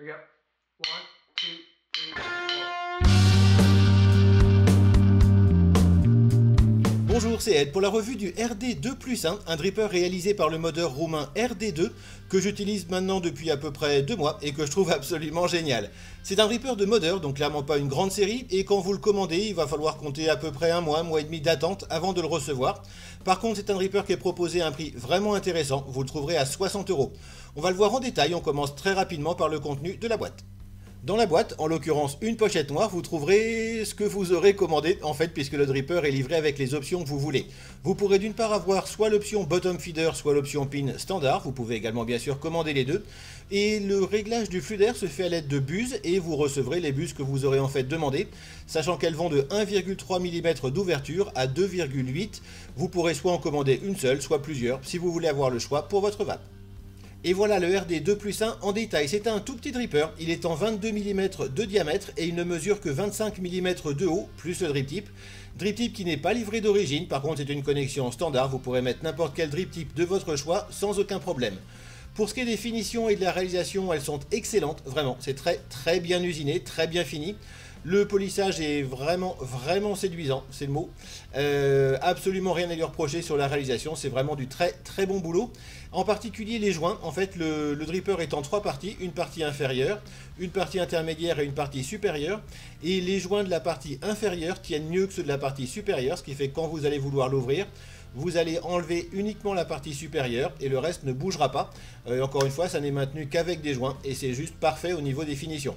Regarde. 1, 2, 3, 4. Bonjour, c'est Ed pour la revue du RD2+1, un dripper réalisé par le modeur roumain RD2 que j'utilise maintenant depuis à peu près 2 mois et que je trouve absolument génial. C'est un dripper de modeur, donc clairement pas une grande série, et quand vous le commandez, il va falloir compter à peu près un mois et demi d'attente avant de le recevoir. Par contre, c'est un dripper qui est proposé à un prix vraiment intéressant, vous le trouverez à 60 €. On va le voir en détail, on commence très rapidement par le contenu de la boîte. Dans la boîte, en l'occurrence une pochette noire, vous trouverez ce que vous aurez commandé en fait puisque le dripper est livré avec les options que vous voulez. Vous pourrez d'une part avoir soit l'option bottom feeder, soit l'option pin standard, vous pouvez également bien sûr commander les deux. Et le réglage du flux d'air se fait à l'aide de buses et vous recevrez les buses que vous aurez en fait demandées, sachant qu'elles vont de 1,3 mm d'ouverture à 2,8. Vous pourrez soit en commander une seule, soit plusieurs, si vous voulez avoir le choix pour votre vape. Et voilà le RD2+1 en détail, c'est un tout petit dripper, il est en 22 mm de diamètre et il ne mesure que 25 mm de haut, plus le drip tip. Drip tip qui n'est pas livré d'origine, par contre c'est une connexion standard, vous pourrez mettre n'importe quel drip tip de votre choix sans aucun problème. Pour ce qui est des finitions et de la réalisation, elles sont excellentes, vraiment, c'est très bien usiné, très bien fini. Le polissage est vraiment séduisant, c'est le mot. Absolument rien à lui reprocher sur la réalisation, c'est vraiment du très bon boulot. En particulier les joints, en fait le dripper est en 3 parties, une partie inférieure, une partie intermédiaire et une partie supérieure. Et les joints de la partie inférieure tiennent mieux que ceux de la partie supérieure, ce qui fait que quand vous allez vouloir l'ouvrir, vous allez enlever uniquement la partie supérieure et le reste ne bougera pas. Encore une fois, ça n'est maintenu qu'avec des joints et c'est juste parfait au niveau des finitions.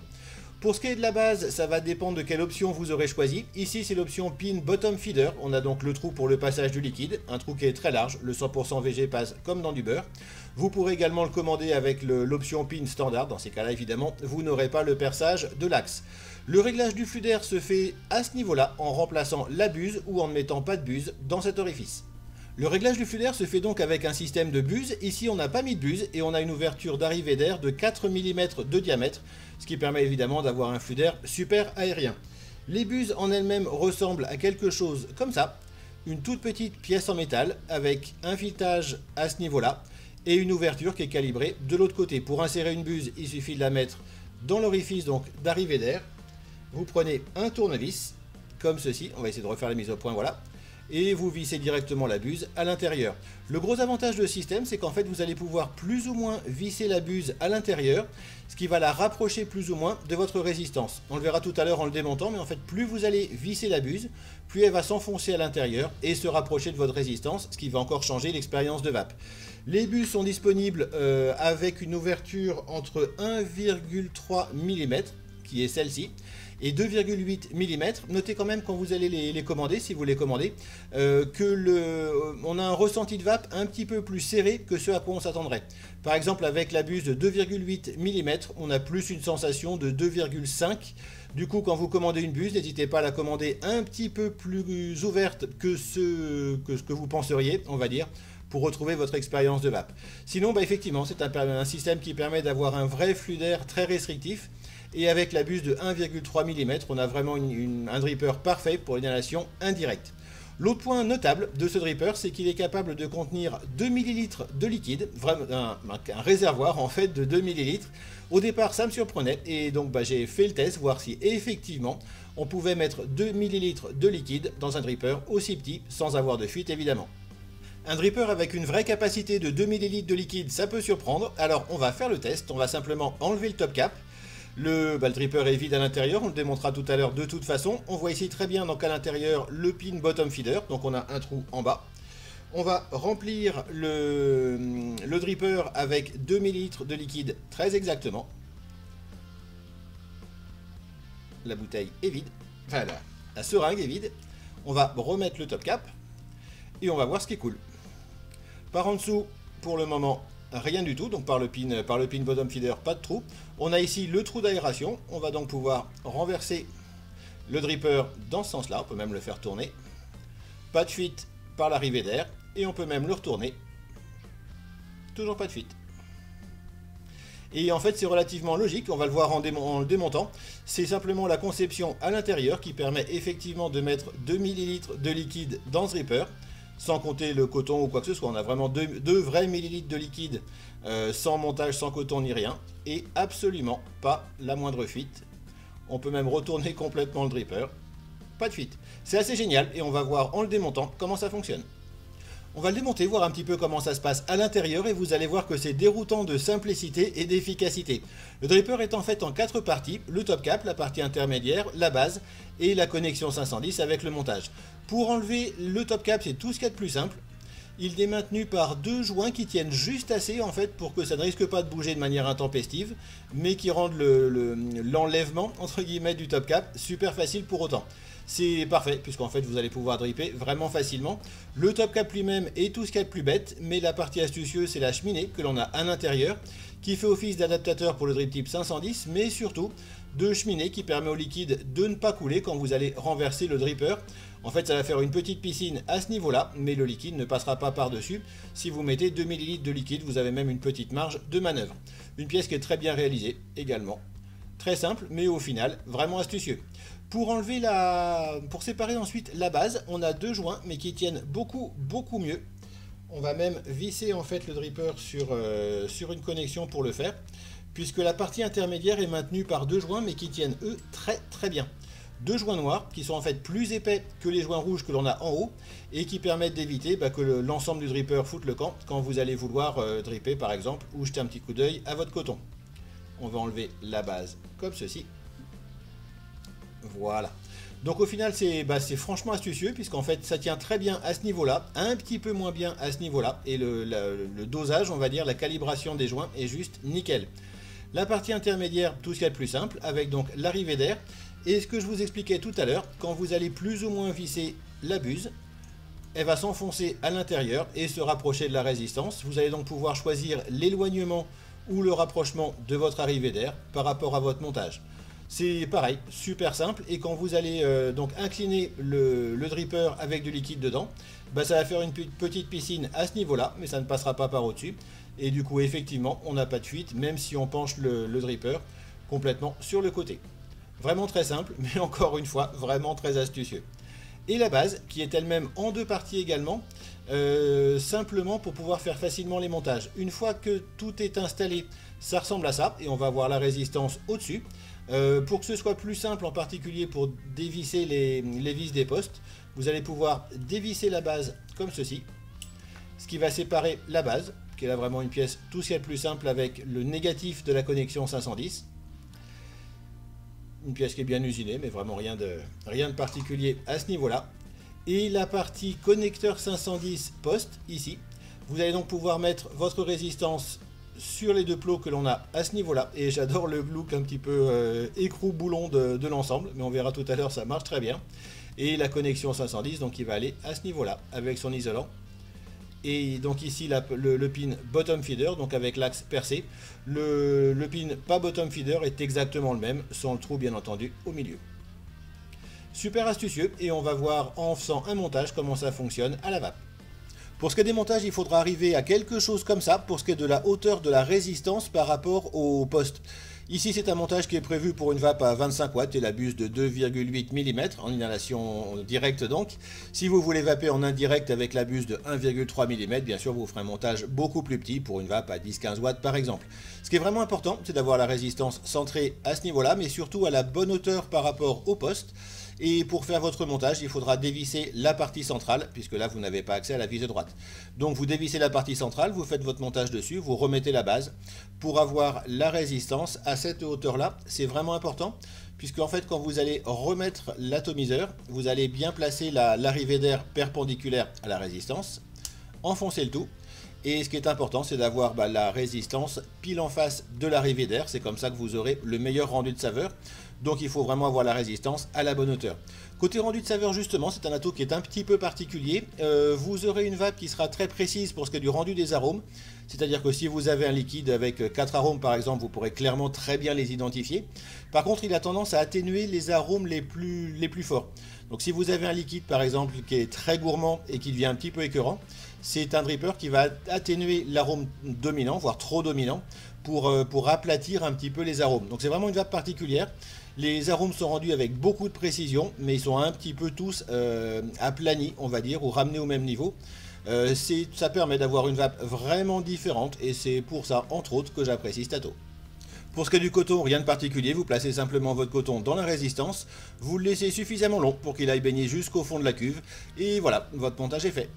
Pour ce qui est de la base, ça va dépendre de quelle option vous aurez choisi. Ici, c'est l'option pin bottom feeder. On a donc le trou pour le passage du liquide, un trou qui est très large. Le 100% VG passe comme dans du beurre. Vous pourrez également le commander avec l'option pin standard. Dans ces cas-là, évidemment, vous n'aurez pas le perçage de l'axe. Le réglage du flux d'air se fait à ce niveau-là en remplaçant la buse ou en ne mettant pas de buse dans cet orifice. Le réglage du flux d'air se fait donc avec un système de buse. Ici, on n'a pas mis de buse et on a une ouverture d'arrivée d'air de 4 mm de diamètre, ce qui permet évidemment d'avoir un flux d'air super aérien. Les buses en elles-mêmes ressemblent à quelque chose comme ça, une toute petite pièce en métal avec un filetage à ce niveau-là et une ouverture qui est calibrée de l'autre côté. Pour insérer une buse, il suffit de la mettre dans l'orifice donc d'arrivée d'air. Vous prenez un tournevis comme ceci, on va essayer de refaire la mise au point, voilà. Et vous vissez directement la buse à l'intérieur. Le gros avantage de ce système, c'est qu'en fait vous allez pouvoir plus ou moins visser la buse à l'intérieur, ce qui va la rapprocher plus ou moins de votre résistance. On le verra tout à l'heure en le démontant, mais en fait plus vous allez visser la buse, plus elle va s'enfoncer à l'intérieur et se rapprocher de votre résistance, ce qui va encore changer l'expérience de vape. Les buses sont disponibles avec une ouverture entre 1,3 mm, qui est celle-ci, et 2,8 mm. Notez quand même quand vous allez les commander, si vous les commandez, on a un ressenti de vape un petit peu plus serré que ce à quoi on s'attendrait. Par exemple, avec la buse de 2,8 mm, on a plus une sensation de 2,5. Du coup, quand vous commandez une buse, n'hésitez pas à la commander un petit peu plus ouverte que ce que vous penseriez, on va dire, pour retrouver votre expérience de vape. Sinon, effectivement, c'est un système qui permet d'avoir un vrai flux d'air très restrictif. Et avec la buse de 1,3 mm, on a vraiment un dripper parfait pour l'inhalation indirecte. L'autre point notable de ce dripper, c'est qu'il est capable de contenir 2 ml de liquide, vraiment un réservoir en fait de 2 ml. Au départ, ça me surprenait et donc j'ai fait le test, voir si effectivement on pouvait mettre 2 ml de liquide dans un dripper aussi petit, sans avoir de fuite évidemment. Un dripper avec une vraie capacité de 2 ml de liquide, ça peut surprendre. Alors on va faire le test, on va simplement enlever le top cap. Le dripper est vide à l'intérieur, on le démontrera tout à l'heure de toute façon. On voit ici très bien donc à l'intérieur le pin bottom feeder, donc on a un trou en bas. On va remplir le dripper avec 2 ml de liquide très exactement. La bouteille est vide, enfin la seringue est vide. On va remettre le top cap et on va voir ce qui coule. Par en dessous, pour le moment, rien du tout, donc par le pin bottom feeder, pas de trou. On a ici le trou d'aération, on va donc pouvoir renverser le dripper dans ce sens-là, on peut même le faire tourner. Pas de fuite par l'arrivée d'air, et on peut même le retourner. Toujours pas de fuite. Et en fait c'est relativement logique, on va le voir en le démontant. C'est simplement la conception à l'intérieur qui permet effectivement de mettre 2 ml de liquide dans ce dripper. sans compter le coton ou quoi que ce soit. On a vraiment deux vrais millilitres de liquide, sans montage, sans coton ni rien, et absolument pas la moindre fuite. On peut même retourner complètement le dripper, pas de fuite. C'est assez génial et on va voir en le démontant comment ça fonctionne. On va le démonter, voir un petit peu comment ça se passe à l'intérieur et vous allez voir que c'est déroutant de simplicité et d'efficacité. Le dripper est en fait en 4 parties, le top cap, la partie intermédiaire, la base et la connexion 510 avec le montage. Pour enlever le top cap, c'est tout ce qu'il y a de plus simple. Il est maintenu par 2 joints qui tiennent juste assez en fait pour que ça ne risque pas de bouger de manière intempestive, mais qui rendent l'enlèvement entre guillemets du top cap super facile pour autant. C'est parfait puisqu'en fait vous allez pouvoir dripper vraiment facilement. Le top cap lui-même est tout ce qu'il y a de plus bête, mais la partie astucieuse c'est la cheminée que l'on a à l'intérieur qui fait office d'adaptateur pour le drip type 510, mais surtout de cheminée qui permet au liquide de ne pas couler quand vous allez renverser le dripper. En fait, ça va faire une petite piscine à ce niveau-là, mais le liquide ne passera pas par-dessus. Si vous mettez 2 ml de liquide, vous avez même une petite marge de manœuvre. Une pièce qui est très bien réalisée également. Très simple, mais au final, vraiment astucieux. Pour séparer ensuite la base, on a 2 joints, mais qui tiennent beaucoup mieux. On va même visser en fait le dripper sur une connexion pour le faire, puisque la partie intermédiaire est maintenue par 2 joints, mais qui tiennent eux très bien. 2 joints noirs qui sont en fait plus épais que les joints rouges que l'on a en haut et qui permettent d'éviter que l'ensemble du dripper foute le camp quand vous allez vouloir dripper par exemple ou jeter un petit coup d'œil à votre coton. On va enlever la base comme ceci. Voilà. Donc au final c'est franchement astucieux puisqu'en fait ça tient très bien à ce niveau-là, un petit peu moins bien à ce niveau-là et le dosage, on va dire, la calibration des joints est juste nickel. La partie intermédiaire, tout ce qu'il y a de plus simple avec donc l'arrivée d'air. Et ce que je vous expliquais tout à l'heure, quand vous allez plus ou moins visser la buse, elle va s'enfoncer à l'intérieur et se rapprocher de la résistance. Vous allez donc pouvoir choisir l'éloignement ou le rapprochement de votre arrivée d'air par rapport à votre montage. C'est pareil, super simple, et quand vous allez donc incliner le dripper avec du liquide dedans, ça va faire une petite piscine à ce niveau-là, mais ça ne passera pas par au-dessus. Et du coup, effectivement, on n'a pas de fuite, même si on penche le dripper complètement sur le côté. Vraiment très simple, mais encore une fois, vraiment très astucieux. Et la base, qui est elle-même en 2 parties également, simplement pour pouvoir faire facilement les montages. Une fois que tout est installé, ça ressemble à ça, et on va voir la résistance au-dessus. Pour que ce soit plus simple, en particulier pour dévisser les vis des postes, vous allez pouvoir dévisser la base comme ceci, ce qui va séparer la base, qui est là vraiment une pièce tout ce qu'il y a de plus simple avec le négatif de la connexion 510. Une pièce qui est bien usinée, mais vraiment rien de particulier à ce niveau-là. Et la partie connecteur 510 poste, ici. Vous allez donc pouvoir mettre votre résistance sur les 2 plots que l'on a à ce niveau-là. Et j'adore le look un petit peu écrou-boulon de l'ensemble, mais on verra tout à l'heure, ça marche très bien. Et la connexion 510, donc il va aller à ce niveau-là, avec son isolant. Et donc ici le pin bottom feeder, donc avec l'axe percé. Le pin pas bottom feeder est exactement le même, sans le trou bien entendu au milieu. Super astucieux, et on va voir en faisant un montage comment ça fonctionne à la vape. Pour ce qui est des montages, il faudra arriver à quelque chose comme ça, pour ce qui est de la hauteur de la résistance par rapport au poste. Ici, c'est un montage qui est prévu pour une vape à 25 watts et la buse de 2,8 mm en inhalation directe donc. Si vous voulez vaper en indirect avec la buse de 1,3 mm, bien sûr, vous ferez un montage beaucoup plus petit pour une vape à 10-15 watts par exemple. Ce qui est vraiment important, c'est d'avoir la résistance centrée à ce niveau-là, mais surtout à la bonne hauteur par rapport au poste. Et pour faire votre montage, il faudra dévisser la partie centrale, puisque là vous n'avez pas accès à la vis de droite. Donc vous dévissez la partie centrale, vous faites votre montage dessus, vous remettez la base pour avoir la résistance à cette hauteur-là. C'est vraiment important, puisque en fait quand vous allez remettre l'atomiseur, vous allez bien placer l'arrivée d'air perpendiculaire à la résistance, enfoncer le tout. Et ce qui est important, c'est d'avoir la résistance pile en face de l'arrivée d'air. C'est comme ça que vous aurez le meilleur rendu de saveur. Donc il faut vraiment avoir la résistance à la bonne hauteur. Côté rendu de saveur, justement, c'est un atout qui est un petit peu particulier. Vous aurez une vape qui sera très précise pour ce qui est du rendu des arômes. C'est-à-dire que si vous avez un liquide avec 4 arômes par exemple, vous pourrez clairement très bien les identifier. Par contre, il a tendance à atténuer les arômes les plus forts. Donc si vous avez un liquide par exemple qui est très gourmand et qui devient un petit peu écœurant, c'est un dripper qui va atténuer l'arôme dominant, voire trop dominant, pour aplatir un petit peu les arômes. Donc c'est vraiment une vape particulière. Les arômes sont rendus avec beaucoup de précision, mais ils sont un petit peu tous aplanis, on va dire, ou ramenés au même niveau. Ça permet d'avoir une vape vraiment différente, et c'est pour ça, entre autres, que j'apprécie Stato. Pour ce qui est du coton, rien de particulier, vous placez simplement votre coton dans la résistance, vous le laissez suffisamment long pour qu'il aille baigner jusqu'au fond de la cuve, et voilà, votre montage est fait.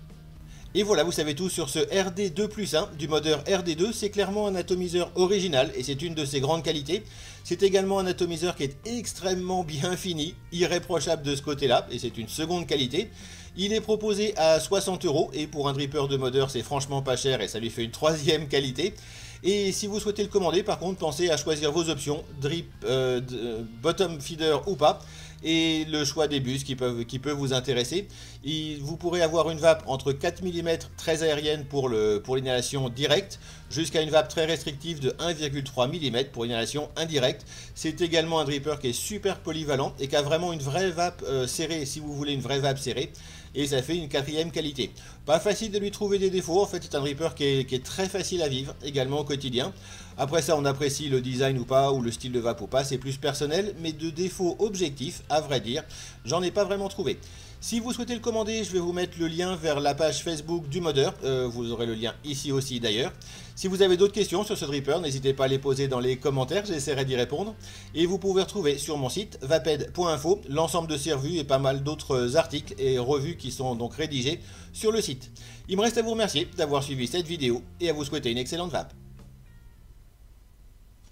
Et voilà, vous savez tout sur ce RD2+1 du modeur RD2, c'est clairement un atomiseur original et c'est une de ses grandes qualités. C'est également un atomiseur qui est extrêmement bien fini, irréprochable de ce côté-là, et c'est une seconde qualité. Il est proposé à 60 € et pour un dripper de modeur c'est franchement pas cher et ça lui fait une troisième qualité. Et si vous souhaitez le commander, par contre, pensez à choisir vos options, drip, bottom feeder ou pas, et le choix des bus qui peut vous intéresser. Vous pourrez avoir une vape entre 4 mm très aérienne pour l'inhalation directe, jusqu'à une vape très restrictive de 1,3 mm pour l'inhalation indirecte. C'est également un dripper qui est super polyvalent et qui a vraiment une vraie vape serrée, si vous voulez une vraie vape serrée. Et ça fait une quatrième qualité. Pas facile de lui trouver des défauts, en fait c'est un dripper qui est très facile à vivre, également au quotidien. Après ça on apprécie le design ou pas, ou le style de vape ou pas, c'est plus personnel, mais de défauts objectifs, à vrai dire, j'en ai pas vraiment trouvé. Si vous souhaitez le commander, je vais vous mettre le lien vers la page Facebook du modeur, vous aurez le lien ici aussi d'ailleurs. Si vous avez d'autres questions sur ce dripper, n'hésitez pas à les poser dans les commentaires, j'essaierai d'y répondre. Et vous pouvez retrouver sur mon site vaped.info l'ensemble de ces revues et pas mal d'autres articles et revues qui sont donc rédigés sur le site. Il me reste à vous remercier d'avoir suivi cette vidéo et à vous souhaiter une excellente vape.